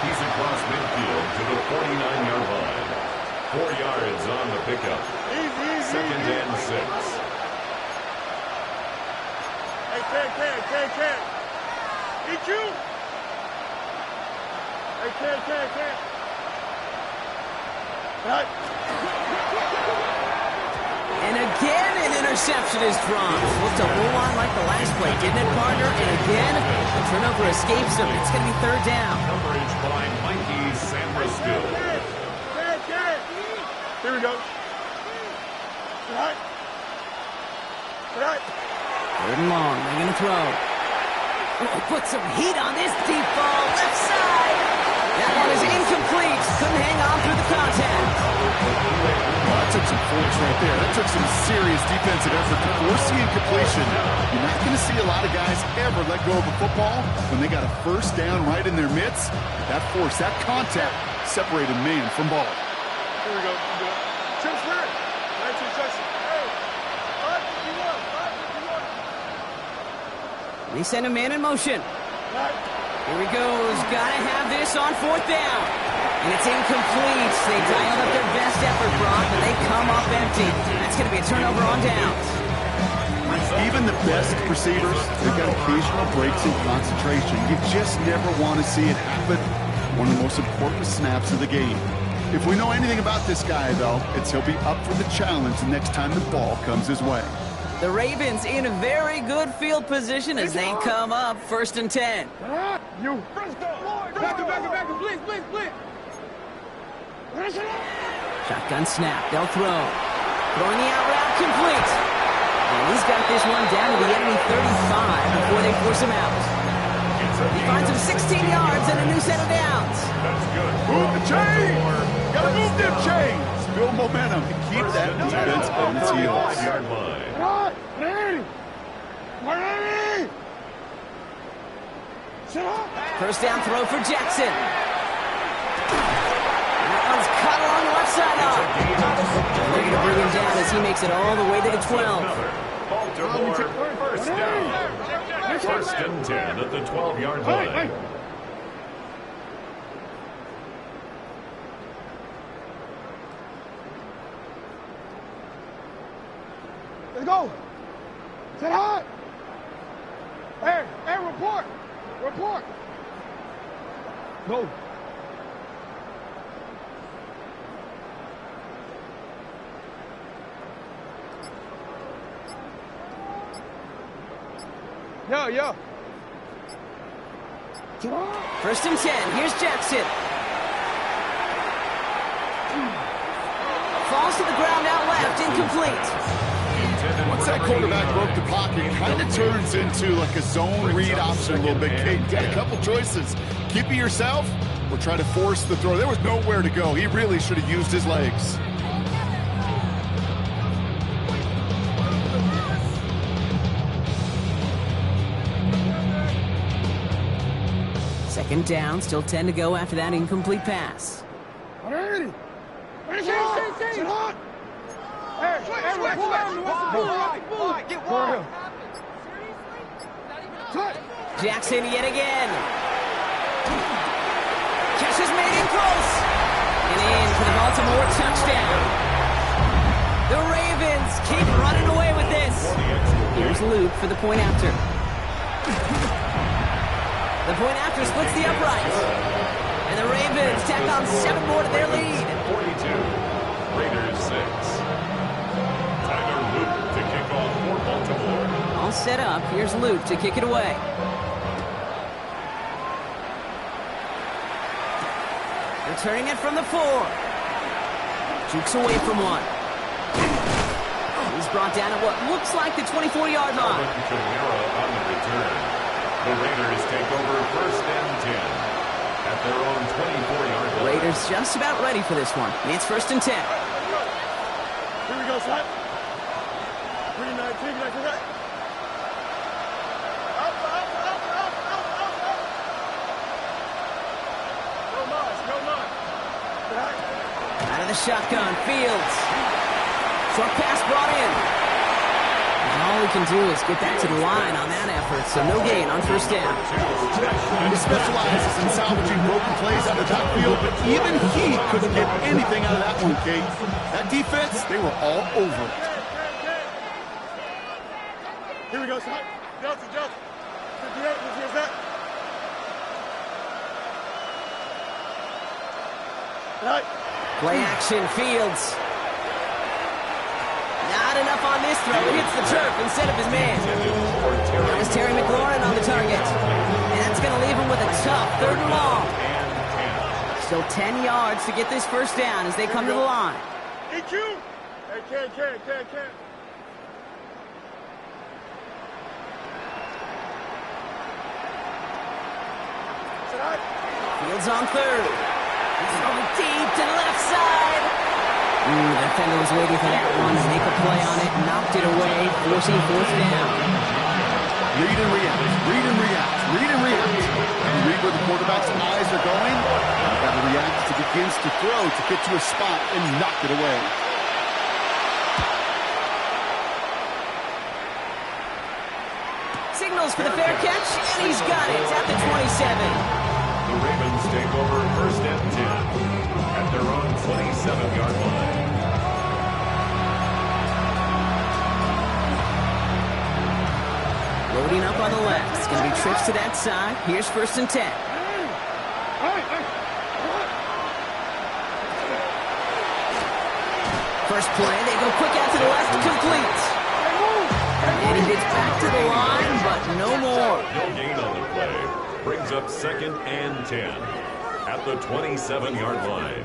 He's across midfield to the 49-yard line. 4 yards on the pickup. Second and 6. Hey, Ken. Eat you. Hey, Ken. Right. And again, an interception is dropped. Looked a whole lot like the last play, didn't it, partner? And again, the turnover escapes him. It's going to be third down. Coverage by Mikey Samrisco. Here we go. All right. All right. Third and long. They're going to throw. Oh, put some heat on this deep ball. Left side. That one is incomplete. Couldn't hang on through the contact. Well, that took some force right there. That took some serious defensive effort to force the incompletion. You're not going to see a lot of guys ever let go of a football when they got a first down right in their midst. That force, that contact, separated man from ball. Here we go. Chip Spirit. 19 seconds. Hey. 551. 551. They send a man in motion. All right. Here he goes. Gotta have this on fourth down. And it's incomplete. They dialed up their best effort, Brock, but they come up empty. That's going to be a turnover on downs. Even the best receivers, they've got occasional breaks in concentration. You just never want to see it happen. One of the most important snaps of the game. If we know anything about this guy, though, it's he'll be up for the challenge the next time the ball comes his way. The Ravens in a very good field position as they come up first and 10. You. Back it, please. Shotgun snap. They'll throw. Throwing the out route complete. And he's got this one down to the enemy 35 before they force him out. He finds him 16 yards and a new set of downs. That's good. Move the chain! Gotta move them chains! Build momentum and keep that defense on its heels. 5-yard line. First down throw for Jackson. That one's caught along the left sideline. They're going to bring him down as he makes it all the way to the 12. Baltimore, first down. First and 10 at the 12-yard line. Let's go. Set high. Hey, report. Go. Yeah. First and 10. Here's Jackson. Falls to the ground out left. Incomplete. Once that quarterback broke the pocket, it kind of turns into like a zone read option a little bit. Kate, you got a couple choices. Keep it yourself or try to force the throw. There was nowhere to go. He really should have used his legs. Second down, still 10 to go after that incomplete pass. Ready. Sit hot. Jackson yet again. Catch is made in close. And in for the Baltimore touchdown. The Ravens keep running away with this. Here's Luke for the point after. The point after splits the uprights. And the Ravens tack on 7 more to their lead. 42. Raiders 6. Tyler Luke to kick off for Baltimore. All set up. Here's Luke to kick it away. Returning it from the 4. Jukes away from one. He's brought down at what looks like the 24-yard line. On the return. The Raiders take over first and 10 at their own 24-yard line. Raiders just about ready for this one. It's first and 10. Here we go, son. 319, like that. Out of the shotgun, Fields. Short pass brought in. And all we can do is get back to the line on that effort, so no gain on first down. He specializes in salvaging broken plays out of the backfield, but even he couldn't get anything out of that one, Kate. That defense, they were all over it. Here we go, son. Delta. 58, here's that. Right. Play action, Fields. Not enough on this throw. It hits the turf instead of his man. That was Terry McLaurin on the target. And that's going to leave him with a tough 3rd and long. Still 10 yards to get this first down as they come to the line. EQ! Hey, can't. Fields on 3rd. He's going deep to the left side. The defender was waiting for that one to make a play on it, knocked it away, forcing 4th down. Read and react. You read where the quarterback's eyes are going. You've got to react as he begins to throw to get to a spot and knock it away. Signals for the fair catch, and he's got it at the 27. The Ravens take over 1st and 10 at their own 27-yard line. Loading up on the left. It's going to be trips to that side. Here's 1st and 10. First play, they go quick out to the left, complete. And he gets back to the line, but no more. No gain on the play. Brings up 2nd and 10 at the 27-yard line.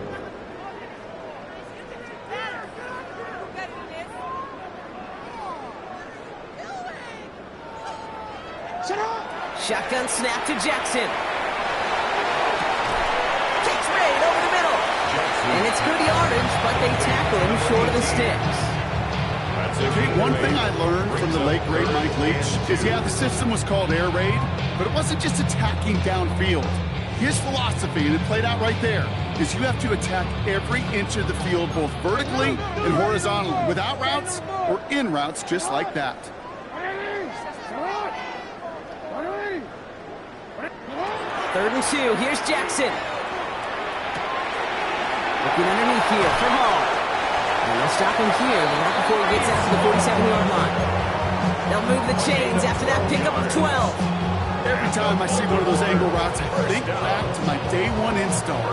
Shotgun snap to Jackson. Kicks made over the middle. And it's good yardage, but they tackle him short of the sticks. One thing I learned from the late great Mike Leach is, the system was called air raid, but it wasn't just attacking downfield. His philosophy, and it played out right there, is you have to attack every inch of the field, both vertically and horizontally, without routes or in routes, just like that. 3rd and 2. Here's Jackson. Looking underneath here for Hall. And they'll stop him here, but not before he gets out to the 47-yard line. They'll move the chains after that pickup of 12. Every time I see one of those angle routes, I think back to my day 1 install.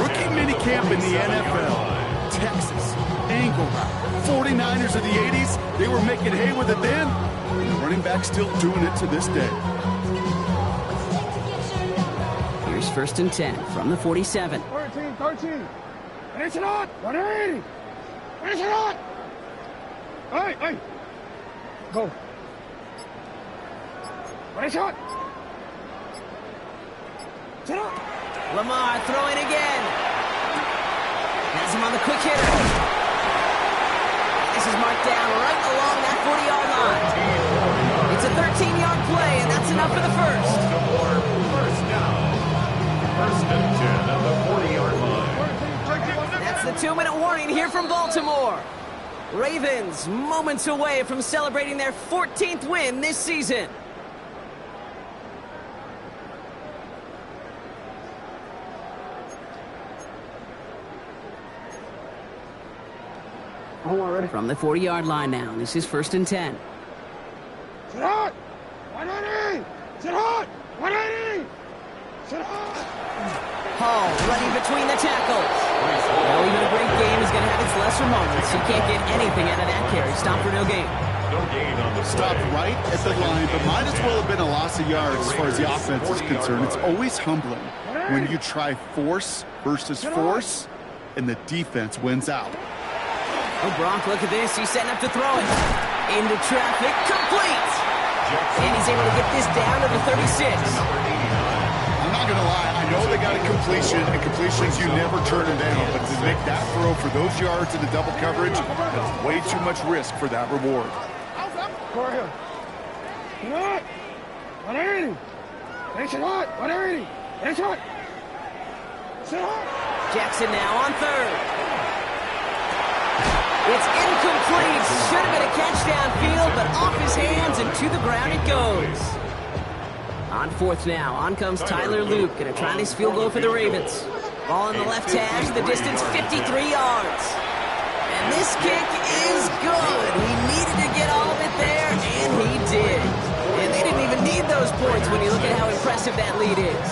Rookie minicamp in the NFL. Texas, angle route. 49ers of the 80s, they were making hay with it then. And the running back still doing it to this day. Here's 1st and 10 from the 47. 13. Finish it on! 180! Finish it on! Hey! Go! Finish it! Sit up! Lamar throwing again. Has him on the quick hitter. This is marked down right along that 40-yard line. It's a 13-yard play, and that's enough for the first. First down. 1st and 10 at the 40-yard line. That's the 2-minute warning here from Baltimore. Ravens moments away from celebrating their 14th win this season. From the 40-yard line now, this is 1st and 10. Sit hot! 180! Sit hot! 180! Sit hot! Hall running between the tackles. Well, even a great game is going to have its lesser moments. You can't get anything out of that carry. Stop for no gain. No gain on the Stopped right at the line, but might as well have been a loss of yards as far as the offense is concerned. It's always humbling when you try force versus force, and the defense wins out. Oh, Bronk, look at this. He's setting up to throw it. Into traffic. Complete. And he's able to get this down to the 36. I'm not going to lie. I know they got a completion, and completions, you never turn them down. But to make that throw for those yards in the double coverage, that's way too much risk for that reward. Go ahead. Sit hot! 180! Finish it hot! 180! Finish hot! Sit hot! Jackson now on 3rd. It's incomplete. Should have been a catch downfield, but off his hands and to the ground it goes. On 4th now, on comes Tyler Luke. Going to try this field goal for the Ravens. Ball in the left hash, the distance 53 yards. And this kick is good. He needed to get all of it there, and he did. And they didn't even need those points when you look at how impressive that lead is.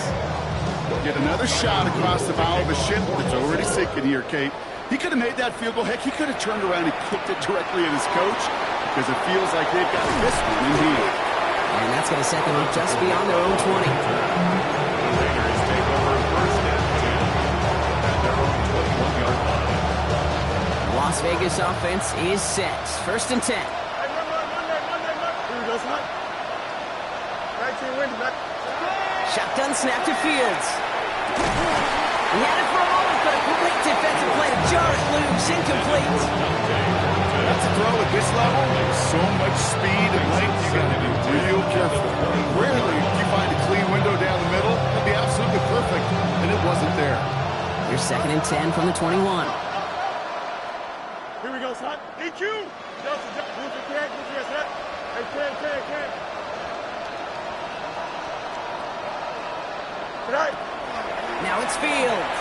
Get another shot across the bow of a ship that's already sinking here, Kate. He could have made that field goal. Heck, he could have turned around and kicked it directly at his coach because it feels like they've got this one in hand. And that's going to set them up just beyond their own 20. Raiders take over first and 10 at their own 21-yard line. Las Vegas offense is set. First and 10. Hey, Monday. Here we go, son. 19 wins, back. Shotgun snap to Fields. He had it for a moment, but a great defensive play to jar it loose. Incomplete. That's a throw at this level. There's so much speed and length. You got to be real careful. Rarely do you find a clean window down the middle. It'd be absolutely perfect, and it wasn't there. Here's second and 10 from the 21. Here we go, son. EQ. Johnson, move your can, son. Hey, can. Tonight. Now it's Fields.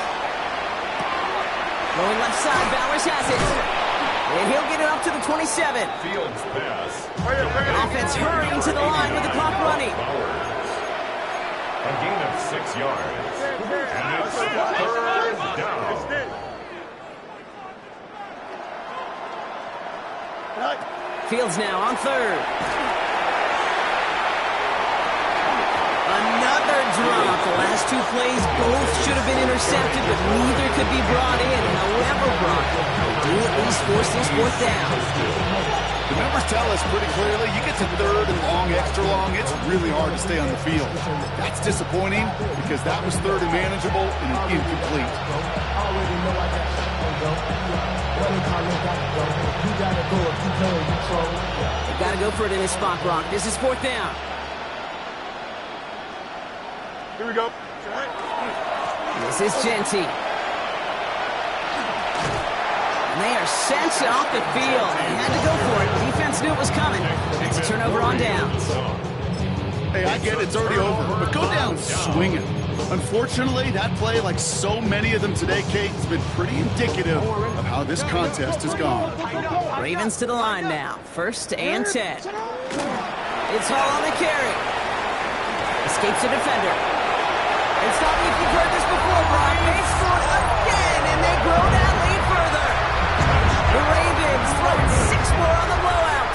Going left side, Bowers has it. And he'll get it up to the 27. Fields pass. Offense hurrying to the line with the clock running. A gain of 6 yards. And it's third down. Fields now on third. Another drop. The last two plays both should have been intercepted, but neither could be brought in. However brought, they do at least force this fourth down. The numbers tell us pretty clearly, you get to third and long, extra long, it's really hard to stay on the field. That's disappointing because that was third and manageable and an incomplete. They've got to go for it in this spot, Brock. This is fourth down. Here we go. This is Genty. And they are sent off the field. They had to go for it. Defense knew it was coming. It's a turnover on downs. Hey, I get it, it's already over, but go down swinging. Unfortunately, that play, like so many of them today, Kate, has been pretty indicative of how this contest has gone. Ravens to the line now. First and 10. It's Hall on the carry. Escapes a defender. It's not if you've heard this before, Brock. They scored again, and they grow that lead further. The Ravens throwing 6 more on the blowout.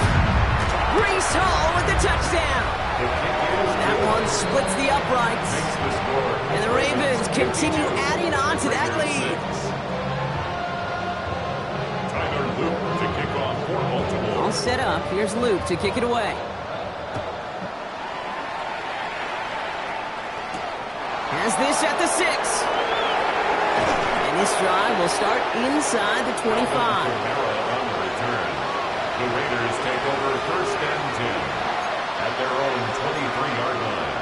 Breece Hall with the touchdown. That one splits the uprights. And the Ravens continue adding on to that lead. Tyler Luke to kick off for Baltimore. All set up. Here's Luke to kick it away. Has this at the 6. And this drive will start inside the 25. On the return. The Raiders take over first and 10 at their own 23-yard line.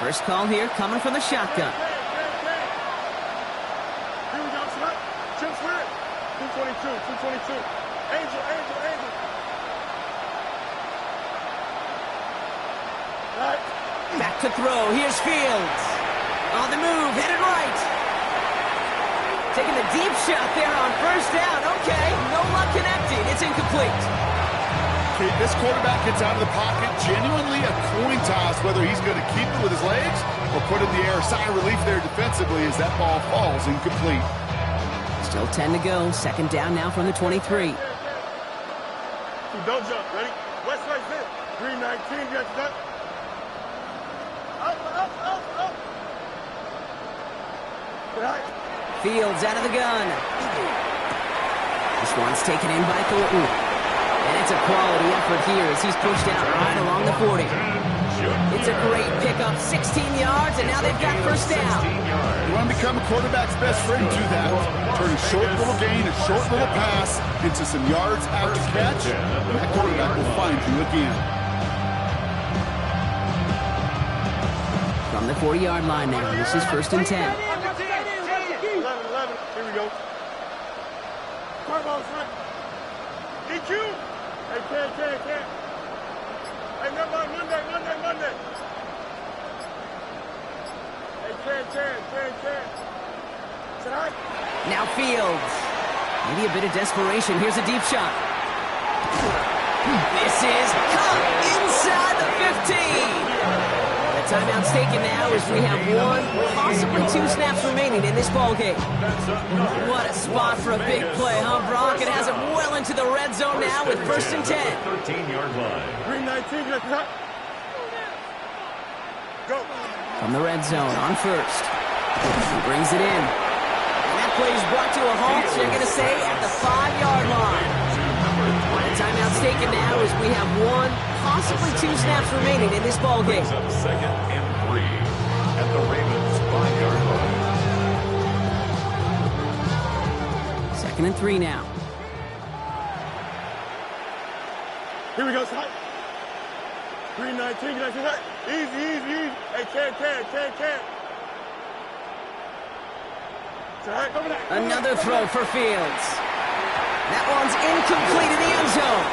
First call here coming from the shotgun. Here we go, son. Chip Sweat. 222. Angel. Right. Back to throw. Here's Fields. On the move, headed right. Taking the deep shot there on first down. Okay, no luck connecting. It's incomplete. Okay, this quarterback gets out of the pocket, genuinely a coin toss whether he's going to keep it with his legs or put it in the air. Sigh of relief there defensively as that ball falls incomplete. Still 10 to go. Second down now from the 23. Don't jump. Ready? West side fit. 319. Get that. Up. Right. Fields out of the gun. This one's taken in by Thornton. And it's a quality effort here as he's pushed out right along the 40. It's a great pickup, 16 yards, and now they've got first down. You want to become a quarterback's best friend, do that. Turn a short little gain, a short little pass into some yards after catch, and that quarterback will find you again. From the 40-yard line now, this is first and 10. 11. Here we go. Carball, son. EQ. Hey, can. Hey, Monday. Hey, can. Tonight. Now Fields. Maybe a bit of desperation. Here's a deep shot. This is caught inside the 15. The Timeout's taken now as we have 1, possibly 2 snaps remaining in this ballgame. What a spot for a big play, huh, Brock? It has it well into the red zone now with 1st and 10. 13-yard line. 319, go. From the red zone on 1st. He brings it in. And that play is brought to a halt, so you're going to say, at the 5-yard line. The timeout's taken now as we have 1, possibly 2 snaps remaining in this ballgame. 2nd and 3 at the Ravens' 5-yard line. 2nd and 3 now. Here we go, side. 319, easy. Hey, can. Side, over there. Another throw for Fields. That one's incomplete in the end zone.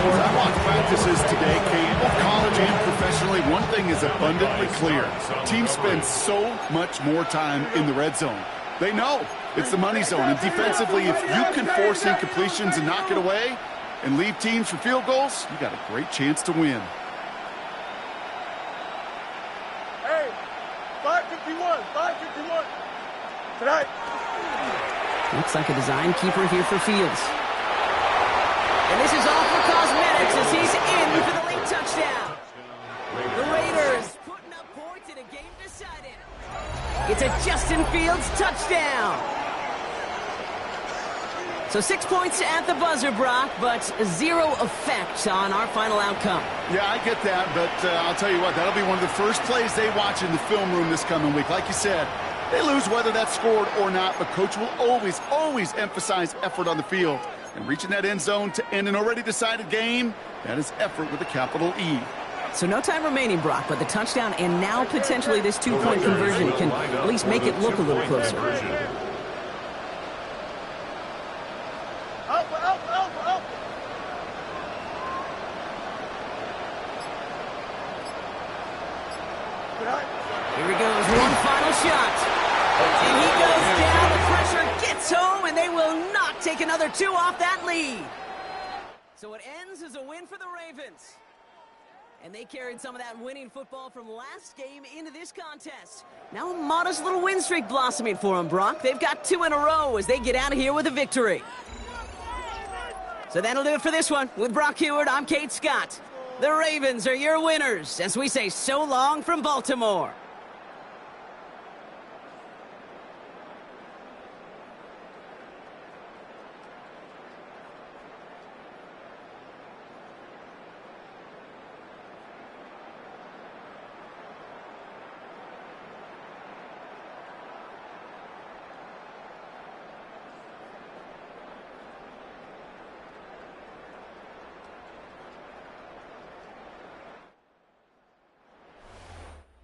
Lord, I watched practices today, Kate, both college and professionally. One thing is abundantly clear. Teams spend so much more time in the red zone. They know it's the money zone. And defensively, if you can force incompletions and knock it away and leave teams for field goals, you got a great chance to win. Hey, 551. Tonight. Looks like a design keeper here for Fields. And this is all for cosmetics as he's in for the late touchdown. The Raiders putting up points in a game decided. It's a Justin Fields touchdown. So 6 points at the buzzer, Brock, but 0 effect on our final outcome. Yeah, I get that, but I'll tell you what, that'll be one of the first plays they watch in the film room this coming week. Like you said, they lose whether that's scored or not, but Coach will always emphasize effort on the field. And reaching that end zone to end an already decided game, that is effort with a capital E. So no time remaining, Brock, but the touchdown and now potentially this 2-point conversion can at least make it look a little closer. Up. Here he goes, one final shot. And he goes down, the pressure gets home, and they will not take another 2 off that lead. So it ends as a win for the Ravens. And they carried some of that winning football from last game into this contest. Now a modest little win streak blossoming for them, Brock. They've got 2 in a row as they get out of here with a victory. So that'll do it for this one. With Brock Heward, I'm Kate Scott. The Ravens are your winners as we say so long from Baltimore.